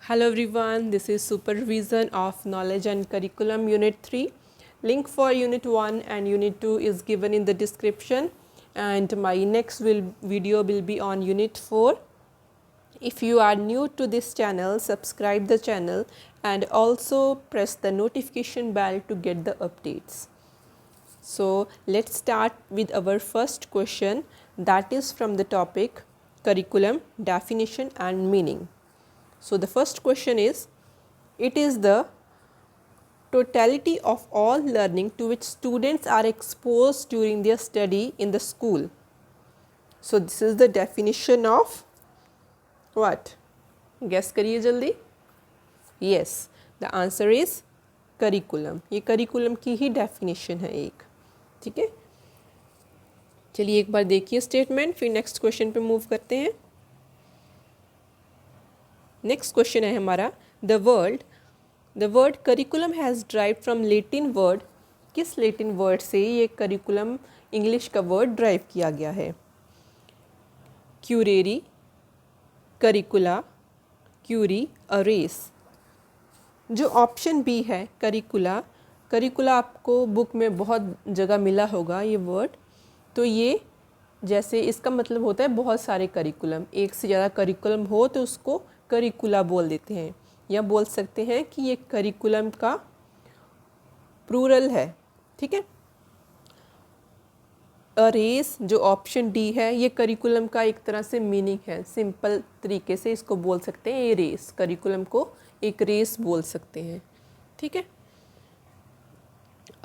Hello everyone, this is Supervision of Knowledge and Curriculum Unit 3. Link for Unit 1 and Unit 2 is given in the description, and my next video will be on Unit 4. If you are new to this channel, subscribe the channel and also press the notification bell to get the updates. So let's start with our first question, that is from the topic Curriculum, Definition and Meaning. So the first question is, it is the totality of all learning to which students are exposed during their study in the school. So this is the definition of what? Guess करिए जल्दी. Yes, the answer is curriculum. ये curriculum की ही definition है एक. ठीक है, चलिए एक बार देखिए स्टेटमेंट, फिर नेक्स्ट क्वेश्चन पे मूव करते हैं. नेक्स्ट क्वेश्चन है हमारा, the word curriculum has drive from Latin word. किस लेटिन वर्ड से ये करिकुलम इंग्लिश का वर्ड ड्राइव किया गया है? क्यूरेरी, करिकुला, क्यूरी, अरेस. जो ऑप्शन बी है करिकुला आपको बुक में बहुत जगह मिला होगा ये वर्ड. तो ये जैसे इसका मतलब होता है बहुत सारे करिकुलम, एक से ज़्यादा करिकुलम हो तो उसको करिकुला बोल देते हैं, या बोल सकते हैं कि ये करिकुलम का प्लूरल है. ठीक है, अरेस जो ऑप्शन डी है ये करिकुलम का एक तरह से मीनिंग है. सिंपल तरीके से इसको बोल सकते हैं, ये रेस, करिकुलम को एक रेस बोल सकते हैं. ठीक है,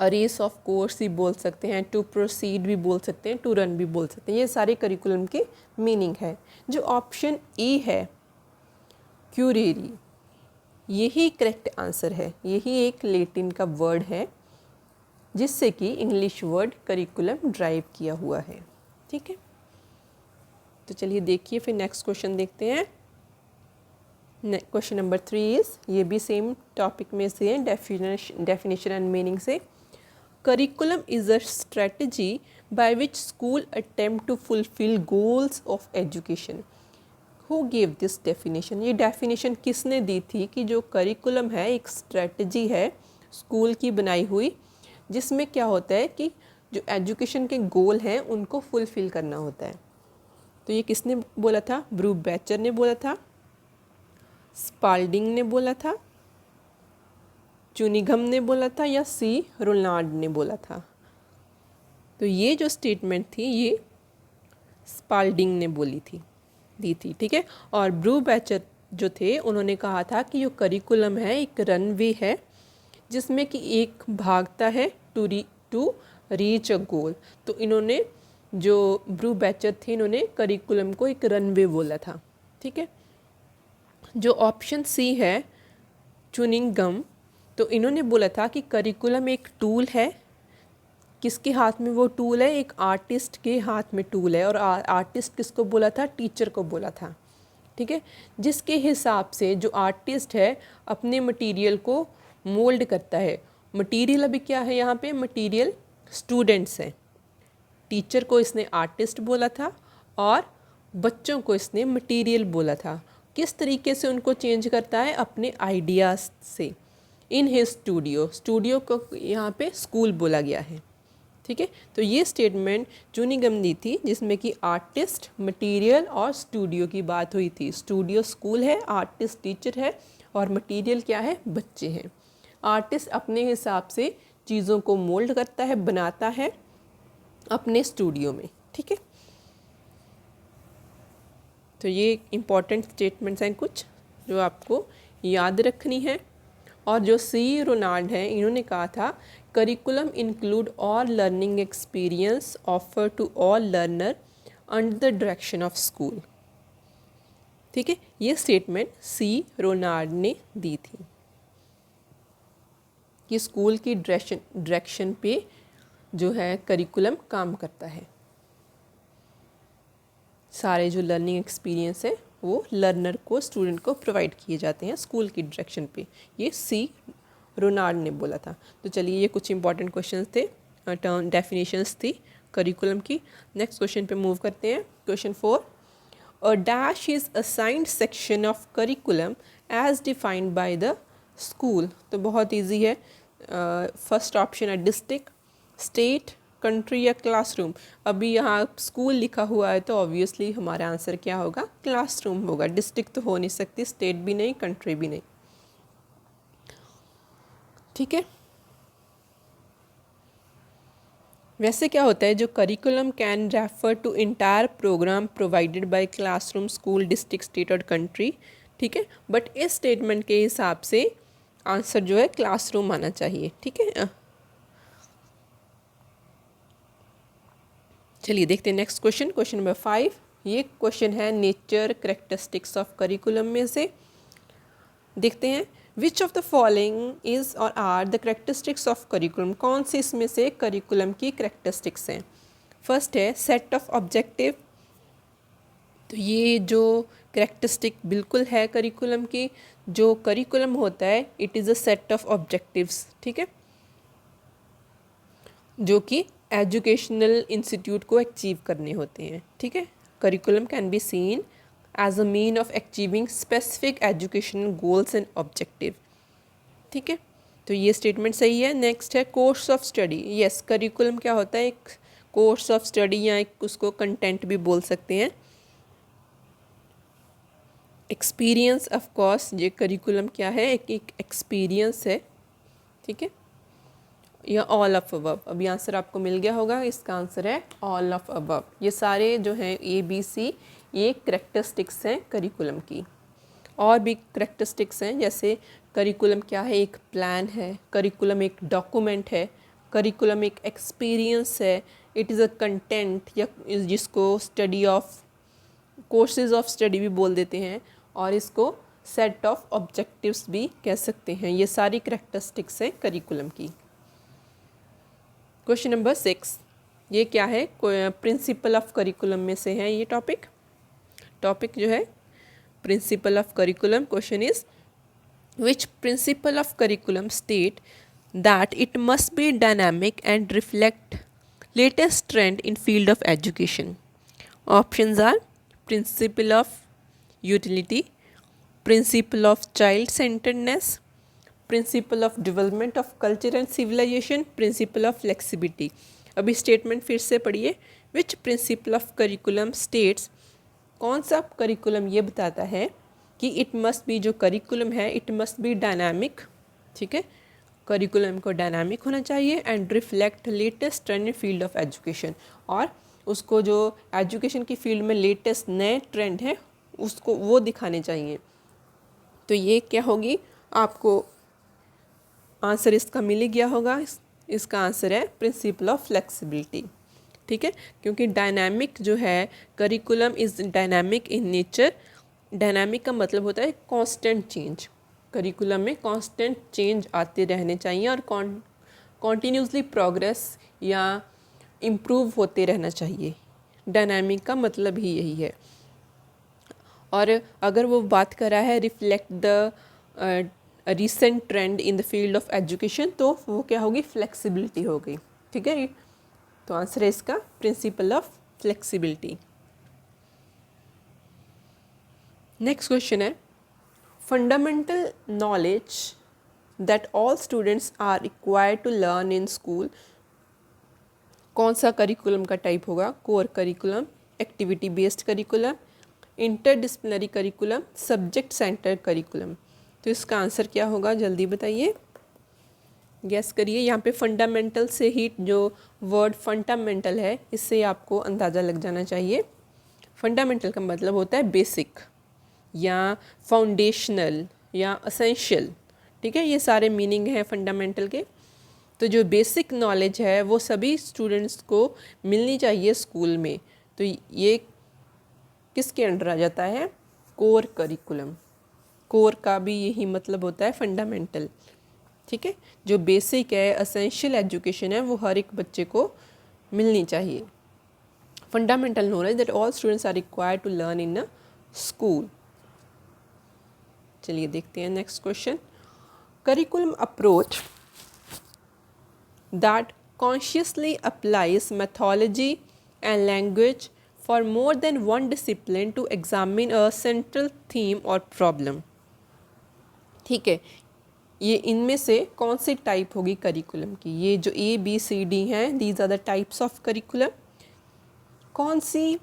अरेस ऑफ कोर्स भी बोल सकते हैं, टू प्रोसीड भी बोल सकते हैं, टू रन भी बोल सकते हैं. ये सारे करिकुलम के मीनिंग है. जो ऑप्शन ए है क्यूरेरी, यही करेक्ट आंसर है. यही एक लेटिन का वर्ड है जिससे कि इंग्लिश वर्ड करिकुलम ड्राइव किया हुआ है. ठीक है, तो चलिए देखिए फिर नेक्स्ट क्वेश्चन देखते हैं. क्वेश्चन नंबर 3 इज, ये भी सेम टॉपिक में से है, डेफिनेशन एंड मीनिंग से. Curriculum is a strategy by which school attempt to fulfil goals of education. Who give this definition. ये डेफिनेशन किसने दी थी कि जो करिकुलम है एक स्ट्रेटजी है स्कूल की बनाई हुई, जिसमें क्या होता है कि जो एजुकेशन के गोल हैं उनको फुलफ़िल करना होता है. तो ये किसने बोला था? ब्रूबैचर ने बोला था, स्पाल्डिंग ने बोला था, चुनिघम ने बोला था, या सी रोनाल्ड ने बोला था. तो ये जो स्टेटमेंट थी ये स्पाल्डिंग ने दी थी. ठीक है, और ब्रूबैचर जो थे उन्होंने कहा था कि जो करिकुलम है एक रनवे है जिसमें कि एक भागता है टू रीच अ गोल. तो इन्होंने, जो ब्रूबैचर थे, इन्होंने करिकुलम को एक रनवे बोला था. ठीक है, जो ऑप्शन सी है चुनिंगम, तो इन्होंने बोला था कि करिकुलम एक टूल है. किसके हाथ में वो टूल है? एक आर्टिस्ट के हाथ में टूल है. और आर्टिस्ट किसको बोला था? टीचर को बोला था. ठीक है, जिसके हिसाब से जो आर्टिस्ट है अपने मटेरियल को मोल्ड करता है. मटेरियल अभी क्या है यहाँ पे? मटेरियल स्टूडेंट्स हैं. टीचर को इसने आर्टिस्ट बोला था और बच्चों को इसने मटेरियल बोला था. किस तरीके से उनको चेंज करता है? अपने आइडियाज़ से. इन हिज स्टूडियो को यहाँ पे स्कूल बोला गया है. ठीक है, तो ये स्टेटमेंट चुनिगम दी थी जिसमें कि आर्टिस्ट, मटेरियल और स्टूडियो की बात हुई थी. स्टूडियो स्कूल है, आर्टिस्ट टीचर है और मटेरियल क्या है? बच्चे हैं. आर्टिस्ट अपने हिसाब से चीज़ों को मोल्ड करता है, बनाता है अपने स्टूडियो में. ठीक है, तो ये इम्पॉर्टेंट स्टेटमेंट्स हैं कुछ जो आपको याद रखनी है. और जो सी रोनाल्ड हैं इन्होंने कहा था curriculum include all learning experience offer to all learner under the direction of school. ठीक है, ये स्टेटमेंट सी रोनाल्ड ने दी थी कि स्कूल की डायरेक्शन पे जो है करिकुलम काम करता है. सारे जो लर्निंग एक्सपीरियंस है वो लर्नर को, स्टूडेंट को प्रोवाइड किए जाते हैं स्कूल की डायरेक्शन पे. ये सी रोनाल्ड ने बोला था. तो चलिए ये कुछ इंपॉर्टेंट क्वेश्चंस थे, टर्म डेफिनेशंस थी करिकुलम की. नेक्स्ट क्वेश्चन पे मूव करते हैं. Question 4, A dash is assigned section of curriculum as defined by the school. तो बहुत इजी है. फर्स्ट ऑप्शन है डिस्ट्रिक्ट, स्टेट, कंट्री या क्लासरूम. अभी यहाँ स्कूल लिखा हुआ है तो ऑब्वियसली हमारा आंसर क्या होगा, क्लासरूम होगा. डिस्ट्रिक्ट तो हो नहीं सकती, स्टेट भी नहीं, कंट्री भी नहीं. ठीक है. वैसे क्या होता है, जो curriculum can refer to entire programme provided by classroom, school, district, state और कंट्री. ठीक है. बट इस स्टेटमेंट के हिसाब से आंसर जो है क्लासरूम आना चाहिए. ठीक है. चलिए देखते हैं नेक्स्ट क्वेश्चन. Question number 5. ये क्वेश्चन है नेचर करेक्टरिस्टिक्स ऑफ करिकुलम में से. देखते हैं. Which of the following is or are the characteristics of curriculum. कौन से इसमें से करिकुलम की करेक्टरिस्टिक्स हैं. फर्स्ट है सेट ऑफ ऑब्जेक्टिव. तो ये जो करेक्टरिस्टिक बिल्कुल है करिकुलम की. जो करिकुलम होता है it is a set of objectives. ठीक है. जो कि एजुकेशनल इंस्टीट्यूट को अचीव करने होते हैं. ठीक है. Curriculum can be seen as a mean of achieving specific educational goals and objective. ठीक है. तो ये स्टेटमेंट सही है. नेक्स्ट है course of study. Yes, curriculum क्या होता है, एक कोर्स ऑफ स्टडी या एक उसको कंटेंट भी बोल सकते हैं. एक्सपीरियंस ऑफ कोर्स, ये करिकुलम क्या है, एक एक्सपीरियंस है. ठीक है. या ऑल ऑफ अबव. अभी आंसर आपको मिल गया होगा, इसका आंसर है ऑल ऑफ अबव. ये सारे जो हैं ABC ये करेक्टरिस्टिक्स हैं करिकुलम की. और भी करेक्टरिस्टिक्स हैं, जैसे करिकुलम क्या है, एक प्लान है. करिकुलम एक डॉक्यूमेंट है. करिकुलम एक एक्सपीरियंस है. इट इज़ अ कंटेंट, या जिसको study of courses of study भी बोल देते हैं. और इसको सेट ऑफ ऑब्जेक्टिव्स भी कह सकते हैं. ये सारी करेक्टरिस्टिक्स हैं करिकुलम की. Question number 6. ये क्या है, प्रिंसिपल ऑफ करिकुलम में से है ये टॉपिक जो है principle of curriculum. Question is which principle of curriculum state that it must be dynamic and reflect latest trend in field of education. Options are principle of utility, principle of child centredness, principle of development of culture and civilisation, principle of flexibility. अभी statement फिर से पढ़िए. Which principle of curriculum states, कौन सा curriculum ये बताता है कि इट मस्ट बी, जो करिकुलम है इट मस्ट बी डायनामिक. ठीक है. करिकुलम को डायनामिक होना चाहिए and reflect latest trend in field of education. और उसको जो एजुकेशन की फील्ड में लेटेस्ट नए ट्रेंड है उसको वो दिखाने चाहिए. तो ये क्या होगी, आपको आंसर इसका मिल ही गया होगा. इसका आंसर है प्रिंसिपल ऑफ फ्लेक्सिबिलिटी. ठीक है. क्योंकि डायनामिक जो है curriculum is dynamic in nature. Dynamic का मतलब होता है कांस्टेंट चेंज. करिकुलम में कांस्टेंट चेंज आते रहने चाहिए और कॉन्टीन्यूसली प्रोग्रेस या इम्प्रूव होते रहना चाहिए. डायनामिक का मतलब ही यही है. और अगर वो बात कर रहा है reflect the recent trend in the field of education, तो वो क्या होगी, फ्लेक्सिबिलिटी हो गई. ठीक है. तो आंसर है इसका principle of flexibility. Next question है fundamental knowledge that all students are required to learn in school. कौन सा करिकुलम का टाइप होगा, core curriculum, activity based curriculum, interdisciplinary curriculum, subject centre curriculum. तो इसका आंसर क्या होगा, जल्दी बताइए, गैस करिए. यहाँ पे फंडामेंटल से ही, जो वर्ड फंडामेंटल है इससे आपको अंदाज़ा लग जाना चाहिए. फंडामेंटल का मतलब होता है बेसिक या फाउंडेशनल या असेंशियल. ठीक है. ये सारे मीनिंग हैं फंडामेंटल के. तो जो बेसिक नॉलेज है वो सभी स्टूडेंट्स को मिलनी चाहिए स्कूल में. तो ये किसके अंडर आ जाता है, कोर करिकुलम. कोर का भी यही मतलब होता है फंडामेंटल. ठीक है. जो बेसिक है, असेंशियल एजुकेशन है, वो हर एक बच्चे को मिलनी चाहिए. Fundamental knowledge that all students are required to learn in a school. चलिए देखते हैं next question. Curriculum approach that consciously applies methodology and language for more than one discipline to examine a central theme or problem। ठीक है, ये इनमें से कौन सी टाइप होगी करिकुलम की? ये जो ABCD हैं, these are the types of curriculum. कौन सी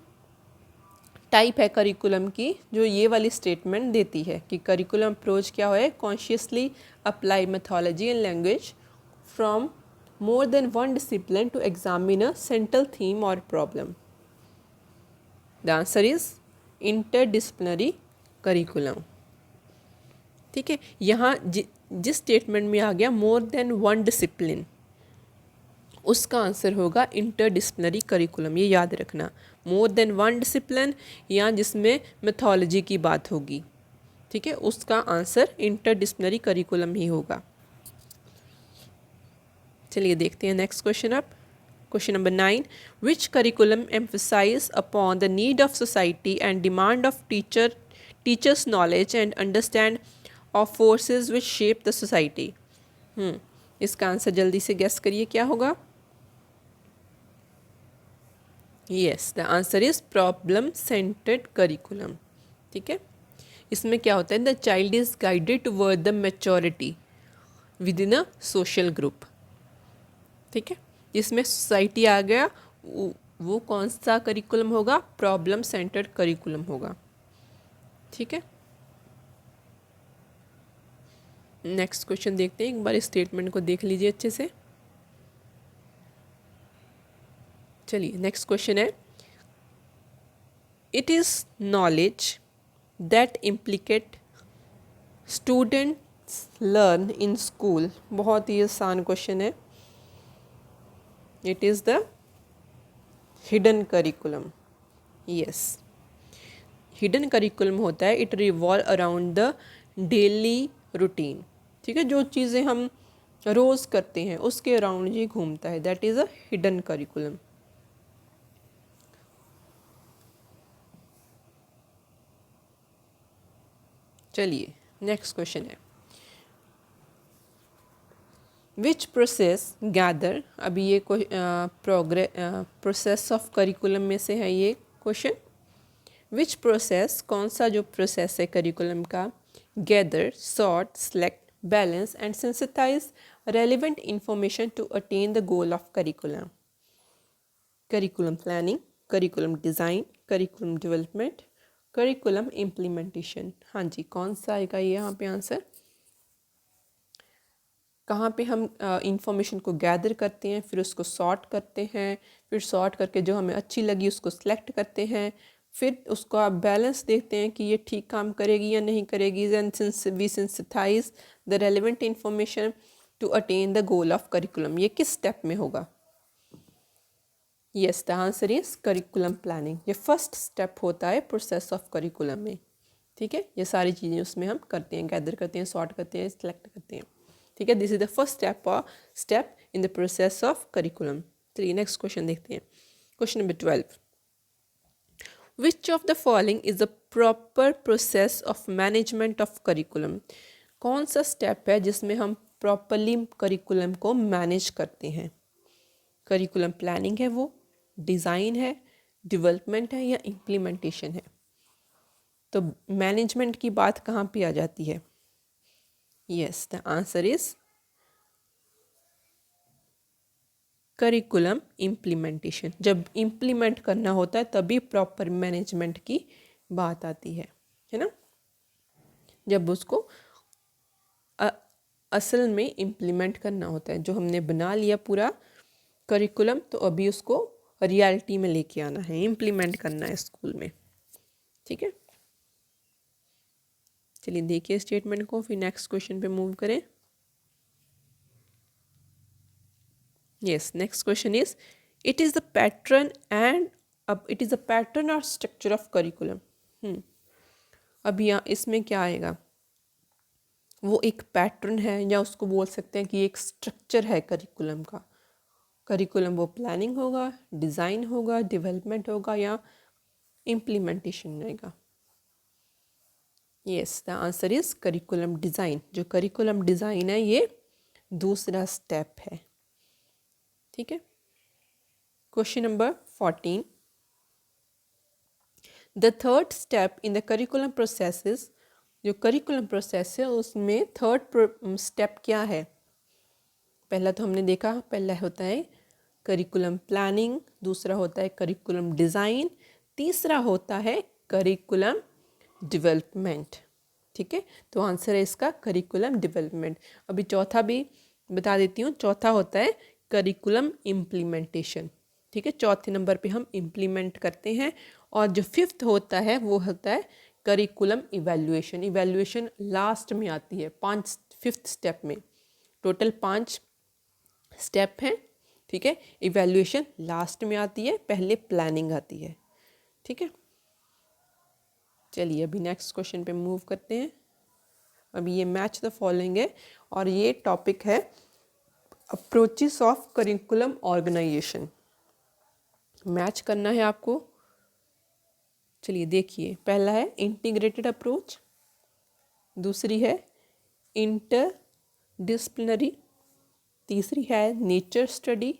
टाइप है करिकुलम की जो ये वाली स्टेटमेंट देती है कि करिकुलम अप्रोच क्या है? Consciously apply methodology and language from more than one discipline to examine a central theme or problem। The answer is interdisciplinary curriculum। ठीक है, यहाँ जिस स्टेटमेंट में आ गया more than one discipline, उसका आंसर होगा इंटरडिसिप्लिनरी करिकुलम। ये याद रखना, more than one discipline या जिसमें मेथोलॉजी की बात होगी, ठीक है, उसका आंसर इंटरडिसिप्लिनरी करिकुलम ही होगा। चलिए देखते हैं नेक्स्ट क्वेश्चन। अब question number 9, which curriculum emphasise upon the need of society and demand of teachers knowledge and understand of forces which shape the society. इसका आंसर जल्दी से गेस करिए क्या होगा? Yes, the answer is problem centred curriculum. ठीक है, इसमें क्या होता है? The child is guided toward the maturity with in a social group. ठीक है, जिसमें सोसाइटी आ गया, वो कौन सा करिकुलम होगा? प्रॉब्लम सेंटर्ड करिकुलम होगा। ठीक है, नेक्स्ट क्वेश्चन देखते हैं। एक बार स्टेटमेंट को देख लीजिए अच्छे से। चलिए नेक्स्ट क्वेश्चन है, it is knowledge that implicate students learn in school. बहुत ही आसान क्वेश्चन है। It is the hidden curriculum. Yes, hidden curriculum होता है, it revolve around the daily routine. ठीक है, जो चीज़ें हम रोज़ करते हैं उसके अराउंड ही घूमता है, that is a hidden curriculum. चलिए नेक्स्ट क्वेश्चन है, विच प्रोसेस गैदर। अभी ये प्रोसेस ऑफ करिकुलम में से है ये क्वेश्चन। विच प्रोसेस, कौन सा जो प्रोसेस है करिकुलम का, gather, sort, select, balance and sensitise relevant information to attain the goal of curriculum. Curriculum planning, curriculum design, curriculum development, curriculum implementation. हाँ जी, कौन सा आएगा ये यहाँ पे आंसर? कहाँ पे हम इंफॉर्मेशन को गैदर करते हैं, फिर उसको सॉर्ट करते हैं, फिर सॉर्ट करके जो हमें अच्छी लगी उसको सिलेक्ट करते हैं, फिर उसको आप बैलेंस देखते हैं कि ये ठीक काम करेगी या नहीं करेगी, then we sensitise the relevant information to attain the goal of curriculum. ये किस स्टेप में होगा? Yes, the answer is curriculum planning. ये फर्स्ट स्टेप होता है प्रोसेस ऑफ करिकुलम में। ठीक है, ये सारी चीज़ें उसमें हम करते हैं, गैदर करते हैं, सॉर्ट करते हैं, सिलेक्ट करते हैं। ठीक है, this is the first step in the process of curriculum. चलिए नेक्स्ट क्वेश्चन देखते हैं। Question number 12, which of the following is the proper process of management of curriculum. कौन सा स्टेप है जिसमें हम प्रॉपरली करिकुलम को मैनेज करते हैं? करिकुलम प्लानिंग है, वो डिज़ाइन है, डेवलपमेंट है या इम्प्लीमेंटेशन है? तो मैनेजमेंट की बात कहाँ पे आ जाती है? Yes, the answer is curriculum implementation. जब इम्प्लीमेंट करना होता है तभी प्रॉपर मैनेजमेंट की बात आती है ना? जब उसको असल में इम्प्लीमेंट करना होता है, जो हमने बना लिया पूरा करिकुलम, तो अभी उसको रियलिटी में लेके आना है, इम्प्लीमेंट करना है स्कूल में। ठीक है, चलिए देखिए स्टेटमेंट को, फिर नेक्स्ट क्वेश्चन पे मूव करें। Yes, next question is, it is the pattern and, अब इट इज़ द पैटर्न और स्ट्रक्चर ऑफ करिकुलम। अब यहाँ इसमें क्या आएगा? वो एक पैटर्न है या उसको बोल सकते हैं कि एक स्ट्रक्चर है करिकुलम का। करिकुलम वो प्लानिंग होगा, डिज़ाइन होगा, डेवलपमेंट होगा या इम्प्लीमेंटेशन रहेगा? Yes, the answer is curriculum design. जो करिकुलम डिज़ाइन है ये दूसरा स्टेप है। ठीक है, question number 14, the third step in the curriculum processes, जो करिकुलम प्रोसेस है उसमें थर्ड स्टेप क्या है? पहला तो हमने देखा, पहला होता है करिकुलम प्लानिंग, दूसरा होता है करिकुलम डिज़ाइन, तीसरा होता है करिकुलम डेवलपमेंट। ठीक है, तो आंसर है इसका करिकुलम डेवलपमेंट। अभी चौथा भी बता देती हूँ, चौथा होता है करिकुलम इम्प्लीमेंटेशन। ठीक है, चौथे नंबर पे हम इम्प्लीमेंट करते हैं। और जो फिफ्थ होता है वो होता है करिकुलम इवैल्यूएशन। इवैल्यूएशन लास्ट में आती है, फिफ्थ स्टेप में। टोटल 5 स्टेप हैं। ठीक है, इवैल्यूएशन लास्ट में आती है, पहले प्लानिंग आती है। ठीक है, चलिए अभी नेक्स्ट क्वेश्चन पे मूव करते हैं। अभी ये मैच द फॉलोइंग है और ये टॉपिक है approaches of curriculum organisation. Match करना है आपको। चलिए देखिए, पहला है इंटीग्रेटेड अप्रोच, दूसरी है इंटर डिसिप्लिनरी, तीसरी है नेचर स्टडी,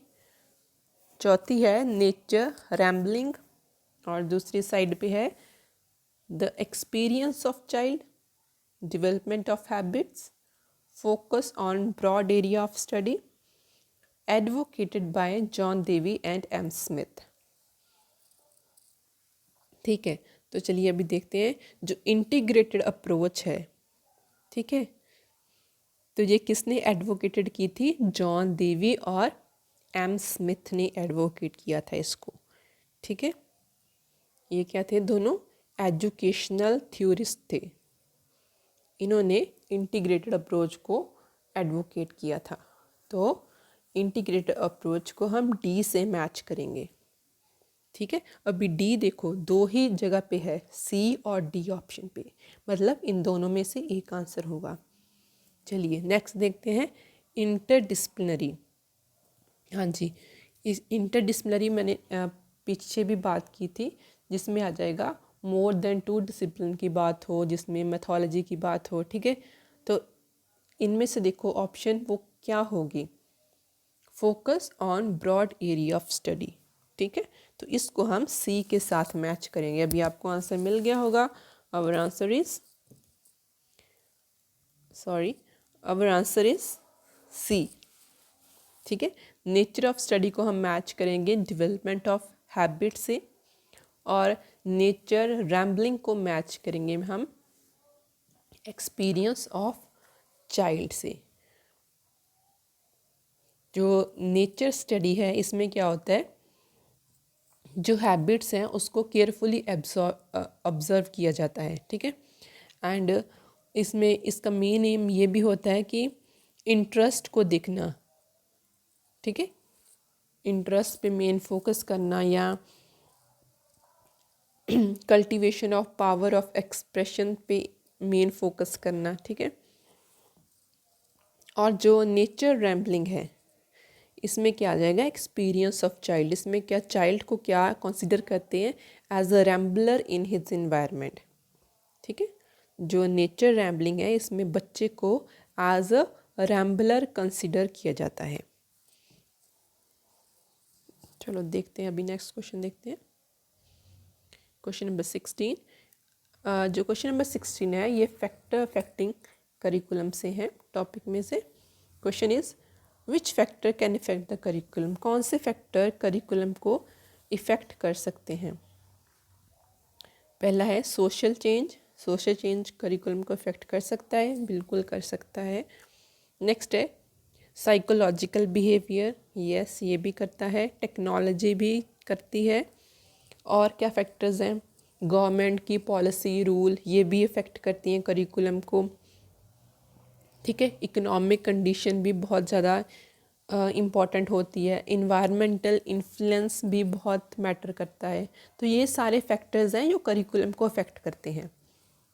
चौथी है नेचर रैम्बलिंग, और दूसरी साइड पे है the experience of child, development of habits, focus on broad area of study, advocated by John Dewey and M Smith. ठीक है, तो चलिए अभी देखते हैं जो इंटीग्रेटेड अप्रोच है। ठीक है, तो ये किसने एडवोकेटेड की थी? जॉन देवी और एम स्मिथ ने एडवोकेट किया था इसको। ठीक है, ये क्या थे? दोनों एजुकेशनल थ्योरिस्ट थे। इन्होंने इंटीग्रेटेड अप्रोच को एडवोकेट किया था। तो इंटीग्रेटेड अप्रोच को हम डी से मैच करेंगे। ठीक है, अभी डी देखो दो ही जगह पे है, सी और डी ऑप्शन पे, मतलब इन दोनों में से एक आंसर होगा। चलिए नेक्स्ट देखते हैं इंटरडिसिप्लिनरी। हाँ जी, इस इंटरडिसिप्लिनरी मैंने पीछे भी बात की थी, जिसमें आ जाएगा मोर देन 2 डिसिप्लिन की बात हो, जिसमें मैथोलॉजी की बात हो। ठीक है, तो इनमें से देखो ऑप्शन वो क्या होगी? Focus on broad area of study. ठीक है, तो इसको हम सी के साथ मैच करेंगे। अभी आपको आंसर मिल गया होगा। Our answer is C. ठीक है, नेचर ऑफ स्टडी को हम मैच करेंगे डेवलपमेंट ऑफ हैबिट से, और नेचर रैम्बलिंग को मैच करेंगे हम एक्सपीरियंस ऑफ चाइल्ड से। जो नेचर स्टडी है इसमें क्या होता है, जो हैबिट्स हैं उसको केयरफुली ऑब्जर्व किया जाता है। ठीक है, एंड इसमें इसका मेन एम ये भी होता है कि इंटरेस्ट को देखना। ठीक है, इंटरेस्ट पे मेन फोकस करना, या cultivation of power of expression पे मेन फोकस करना। ठीक है, और जो नेचर रैम्बलिंग है इसमें क्या आ जाएगा? Experience of child. इसमें क्या चाइल्ड को क्या कंसिडर करते हैं? As a rambler in his environment. ठीक है, जो नेचर रैम्बलिंग है इसमें बच्चे को एज अ रैम्बलर कंसिडर किया जाता है। चलो देखते हैं, अभी नेक्स्ट क्वेश्चन देखते हैं। Question number 16। जो क्वेश्चन नंबर 16 है ये फैक्टर अफेक्टिंग करिकुलम से है, टॉपिक में से। Question is which factor can effect the curriculum? कौन से फैक्टर करिकुलम को इफ़ेक्ट कर सकते हैं? पहला है social change. Social change curriculum को इफ़ेक्ट कर सकता है, बिल्कुल कर सकता है। नेक्स्ट है साइकोलॉजिकल बिहेवियर, यस ये भी करता है। टेक्नोलॉजी भी करती है। और क्या फैक्टर्स हैं? गवर्नमेंट की पॉलिसी, रूल, ये भी इफ़ेक्ट करती हैं करिकुलम को। ठीक है, इकोनॉमिक कंडीशन भी बहुत ज़्यादा इम्पॉर्टेंट होती है। इन्वायरमेंटल इन्फ्लुएंस भी बहुत मैटर करता है। तो ये सारे फैक्टर्स हैं जो करिकुलम को अफेक्ट करते हैं।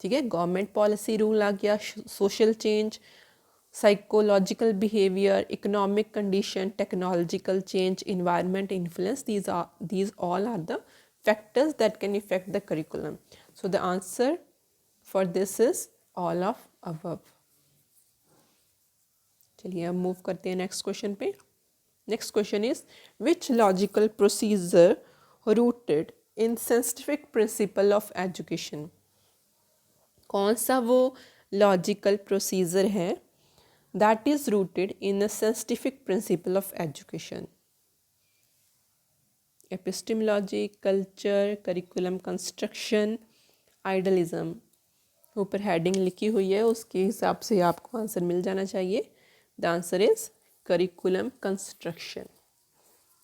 ठीक है, गवर्नमेंट पॉलिसी, रूल आ गया, social change, psychological behaviour, economic condition, technological change, environment influence, these all are the factors that can affect the curriculum. So the answer for this is all of above. चलिए अब move करते हैं next question पे। Next question is which logical procedure rooted in scientific principle of education, कौन सा वो logical procedure है that is rooted in the scientific principle of education? Epistemology, culture, curriculum construction, idealism. ऊपर heading लिखी हुई है, उसके हिसाब से आपको आंसर मिल जाना चाहिए। The answer is curriculum construction.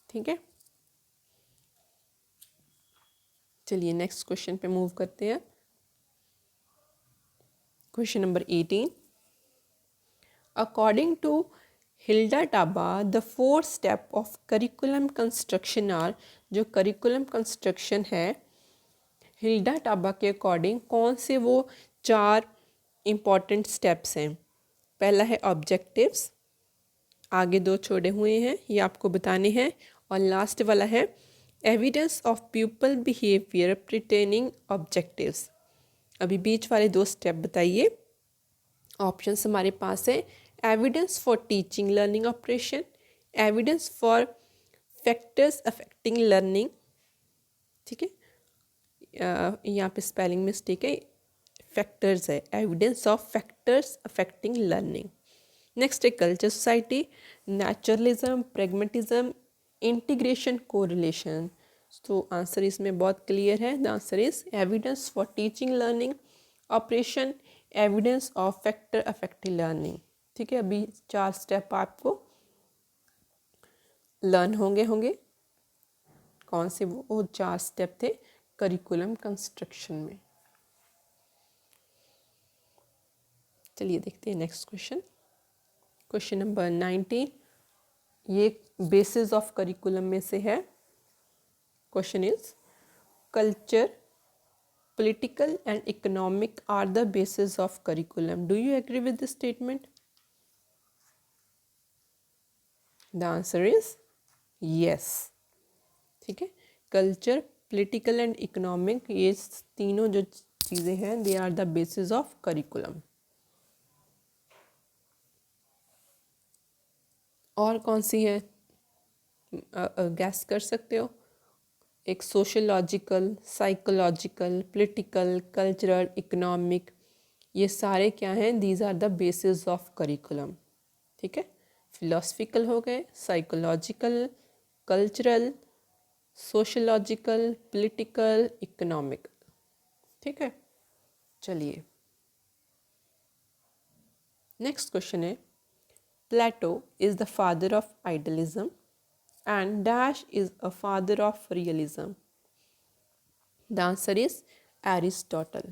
ठीक है, चलिए नेक्स्ट क्वेश्चन पे मूव करते हैं। Question number 18, according to Hilda Taba the 4 step of curriculum construction are, जो करिकुलम कंस्ट्रक्शन है हिल्डा टाबा के अकॉर्डिंग कौन से वो 4 इम्पॉर्टेंट स्टेप्स हैं? पहला है ऑब्जेक्टिव्स, आगे 2 छोड़े हुए हैं, ये आपको बताने हैं, और लास्ट वाला है evidence of people behaviour pertaining objectives. अभी बीच वाले 2 स्टेप बताइए। ऑप्शंस हमारे पास है evidence for teaching learning operation, evidence for factors affecting learning, ठीक है, यहाँ पे स्पेलिंग मिस्टेक है, फैक्टर्स है, evidence of factors affecting learning. Next है culture society, naturalism, pragmatism, integration, correlation. तो आंसर इसमें बहुत क्लियर है, the answer is evidence for teaching learning operation, evidence of factor affecting learning. ठीक है, अभी 4 स्टेप आपको लर्न होंगे कौन से वो 4 स्टेप थे करिकुलम कंस्ट्रक्शन में। चलिए देखते हैं नेक्स्ट क्वेश्चन। क्वेश्चन नंबर 19, ये बेसिस ऑफ करिकुलम में से है। Question is culture, political and economic are the basis of curriculum. Do you agree with this statement? The answer is yes. ठीक है, कल्चर, पॉलिटिकल एंड इकोनॉमिक, ये तीनों जो चीज़ें हैं they are the basis of curriculum. और कौन सी है गैस कर सकते हो? एक sociological, psychological, political, cultural, economic, ये सारे क्या हैं? These are the basis of curriculum. ठीक है, फिलोसफिकल हो गए, psychological, cultural, sociological, political, economic. ठीक है, चलिए नेक्स्ट क्वेश्चन है, Plato is the father of idealism and dash is a father of realism. The answer is Aristotle.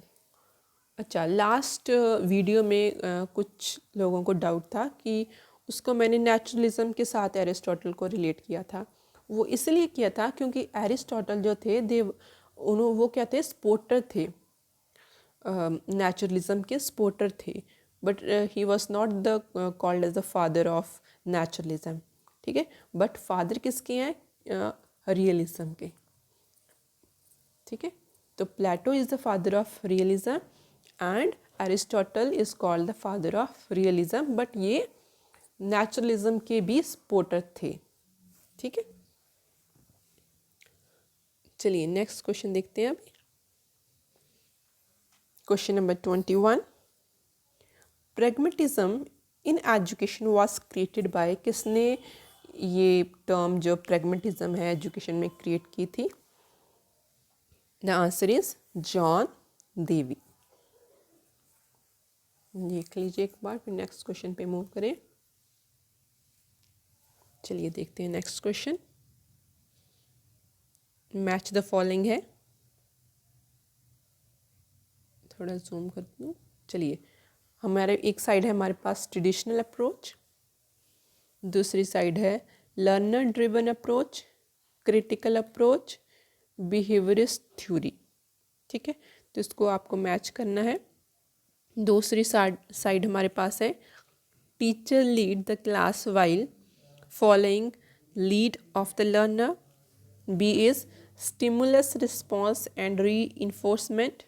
अच्छा, last video में कुछ लोगों को डाउट था कि उसको मैंने नेचुरलिज्म के साथ एरिस्टोटल को रिलेट किया था। वो इसलिए किया था क्योंकि एरिस्टोटल जो थे वो क्या थे? स्पोर्टर थे, नेचुरलिज्म के स्पोर्टर थे, but he was not the called as the father of naturalism. ठीक है, बट फादर किसके हैं? रियलिज्म के। ठीक है, तो Plato is the father of realism and Aristotle is called the father of realism, but ये नेचुरलिज्म के भी सपोर्टर थे। ठीक है, चलिए नेक्स्ट क्वेश्चन देखते हैं अभी। Question number 21, pragmatism in education was created by, किसने ये टर्म जो प्रेगमेटिज्म है एजुकेशन में क्रिएट की थी? The answer is John Dewey. देख लीजिए एक बार, फिर नेक्स्ट क्वेश्चन पे मूव करें। चलिए देखते हैं next question. Match the following है, थोड़ा जूम कर दूँ। चलिए, हमारे एक साइड है हमारे पास ट्रेडिशनल अप्रोच, दूसरी साइड है learner driven approach, critical approach, behaviourist theory. ठीक है, तो इसको आपको मैच करना है। दूसरी साइड हमारे पास है teacher lead the class while following lead of the learner, B is stimulus response and reinforcement,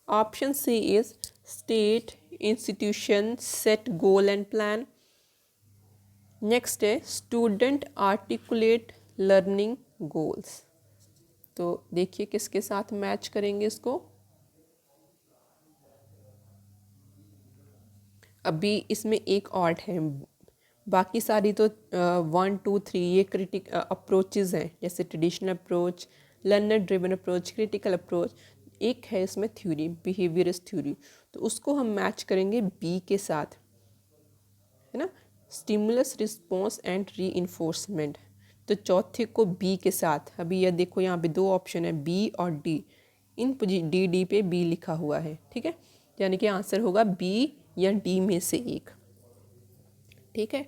option C is state institution set goal and plan, next है स्टूडेंट आर्टिकुलेट लर्निंग गोल्स। तो देखिए किसके साथ match करेंगे इसको। अभी इसमें एक और है, बाकी सारी तो 1 2 3 ये क्रिटिक अप्रोचेज़ हैं, जैसे traditional approach, learner driven approach, critical approach. एक है इसमें थ्योरी, बिहेवियरिस्ट थ्योरी, तो उसको हम मैच करेंगे बी के साथ, है ना, स्टिमुलस रिस्पॉन्स एंड री इन्फोर्समेंट। तो चौथे को बी के साथ, अभी यह देखो यहाँ पे दो ऑप्शन है बी और डी, इन डी डी पे बी लिखा हुआ है, ठीक है, यानी कि आंसर होगा बी या डी में से एक, ठीक है।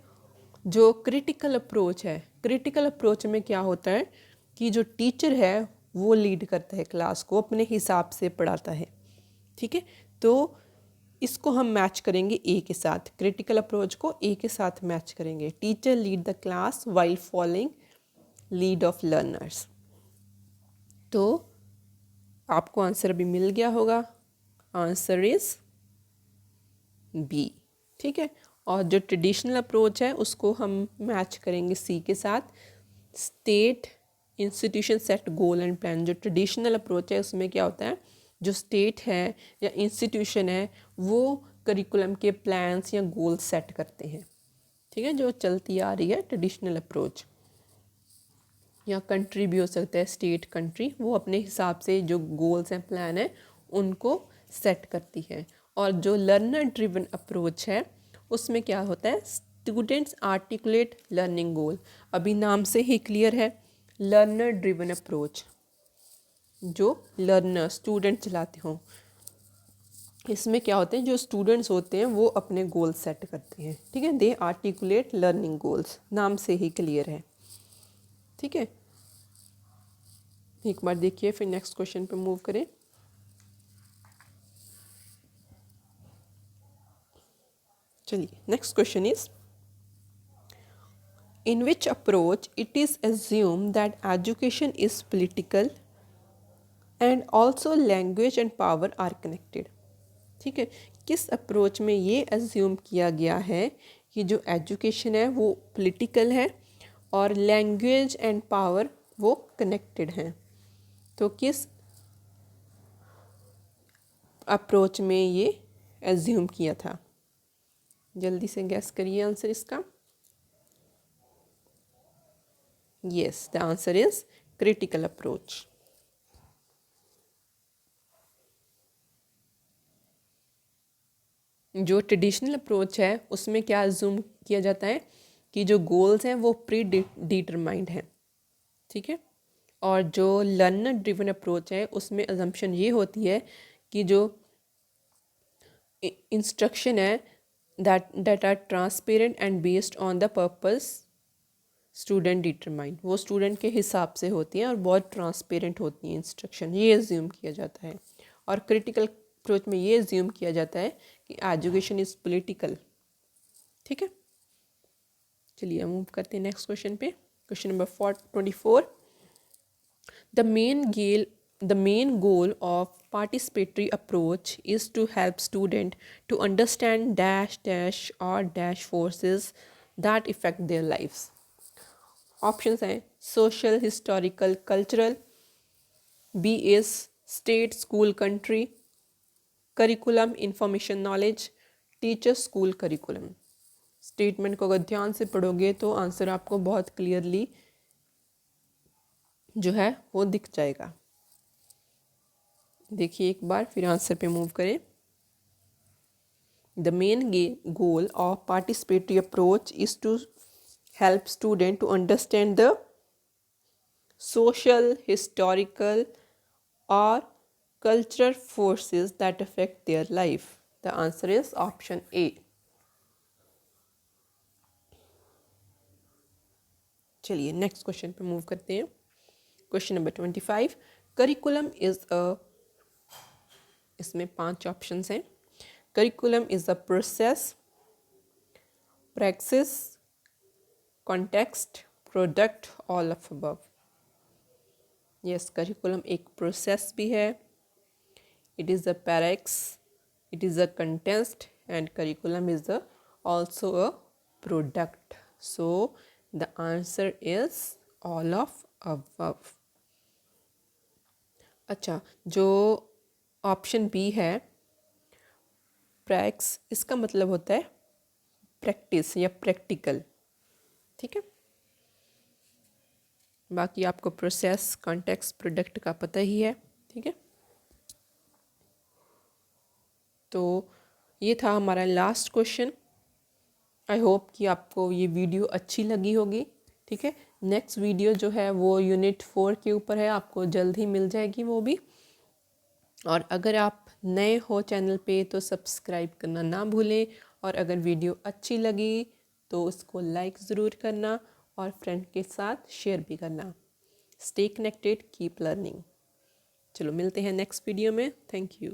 जो क्रिटिकल अप्रोच है, क्रिटिकल अप्रोच में क्या होता है कि जो टीचर है वो लीड करता है क्लास को, अपने हिसाब से पढ़ाता है, ठीक है। तो इसको हम मैच करेंगे ए के साथ, क्रिटिकल अप्रोच को ए के साथ मैच करेंगे। Teacher lead the class while following lead of learners. तो आपको आंसर अभी मिल गया होगा, आंसर इज बी, ठीक है। और जो ट्रेडिशनल अप्रोच है उसको हम मैच करेंगे सी के साथ, state institution set goal and plan. जो ट्रेडिशनल अप्रोच है उसमें क्या होता है, जो स्टेट है या इंस्टीट्यूशन है वो करिकुलम के प्लान्स या गोल सेट करते हैं, ठीक है, जो चलती आ रही है ट्रेडिशनल अप्रोच। या कंट्री भी हो सकता है, स्टेट कंट्री, वो अपने हिसाब से जो गोल्स हैं प्लान है उनको सेट करती है। और जो लर्नर ड्रिवन अप्रोच है उसमें क्या होता है, स्टूडेंट्स आर्टिकुलेट लर्निंग गोल। अभी नाम से ही क्लियर है, लर्नर ड्रिवन अप्रोच, जो लर्नर स्टूडेंट चलाते हों, इसमें क्या होते हैं, जो स्टूडेंट्स होते हैं वो अपने गोल सेट करते हैं, ठीक है, दे आर्टिकुलेट लर्निंग गोल्स, नाम से ही क्लियर है, ठीक है। एक बार देखिए फिर नेक्स्ट क्वेश्चन पे मूव करें। चलिए next question is, in which approach it is assume that education is political and also language and power are connected, ठीक है। किस अप्रोच में ये एज्यूम किया गया है कि जो एजुकेशन है वो पॉलिटिकल है और लैंग्वेज एंड पावर वो कनेक्टेड हैं। तो किस अप्रोच में ये एज्यूम किया था, जल्दी से गैस करिए आंसर इसका। Yes, the answer is critical approach. जो ट्रेडिशनल अप्रोच है उसमें क्या एज्यूम किया जाता है कि जो गोल्स हैं वो प्री डिटरमाइंड हैं, ठीक है। और जो लर्नर ड्रिवन अप्रोच है उसमें अजम्पशन ये होती है कि जो इंस्ट्रक्शन है that are transparent and based on the purpose student determine, वो स्टूडेंट के हिसाब से होती हैं और बहुत ट्रांसपेरेंट होती हैं इंस्ट्रक्शन, ये एज्यूम किया जाता है। और क्रिटिकल अप्रोच में ये एज्यूम किया जाता है कि एजुकेशन इज़ पॉलिटिकल, ठीक है। चलिए मूव करते हैं नेक्स्ट क्वेश्चन पे। Question number 24, the main goal of participatory approach is to help student to understand dash dash or dash forces that affect their lives. Options हैं social, historical, cultural, B is state, school, country, curriculum, information, knowledge, teacher, school, curriculum. Statement को अगर ध्यान से पढ़ोगे तो answer आपको बहुत clearly जो है वो दिख जाएगा। देखिए एक बार फिर आंसर पे मूव करें। The main goal of participatory approach is to help student to understand the social, historical or cultural forces that affect their life. The answer is option A. चलिए नेक्स्ट क्वेश्चन पे move करते हैं। Question number 25, curriculum is a, इसमें 5 options हैं। Curriculum is a process, practice, context, product, all of above. Yes, curriculum एक process भी है, it is a praxis, it is a context and curriculum is a also a product. So the answer is all of above. अच्छा, जो option B है प्रैक्स, इसका मतलब होता है प्रैक्टिस या प्रैक्टिकल, ठीक है। बाकी आपको प्रोसेस, कॉन्टेक्स्ट, प्रोडक्ट का पता ही है, ठीक है। तो ये था हमारा लास्ट क्वेश्चन। आई होप कि आपको ये वीडियो अच्छी लगी होगी, ठीक है। नेक्स्ट वीडियो जो है वो यूनिट 4 के ऊपर है, आपको जल्द ही मिल जाएगी वो भी। और अगर आप नए हो चैनल पे तो सब्सक्राइब करना ना भूलें, और अगर वीडियो अच्छी लगी तो उसको लाइक ज़रूर करना और फ्रेंड के साथ शेयर भी करना। Stay connected, keep learning. चलो मिलते हैं नेक्स्ट वीडियो में। Thank you.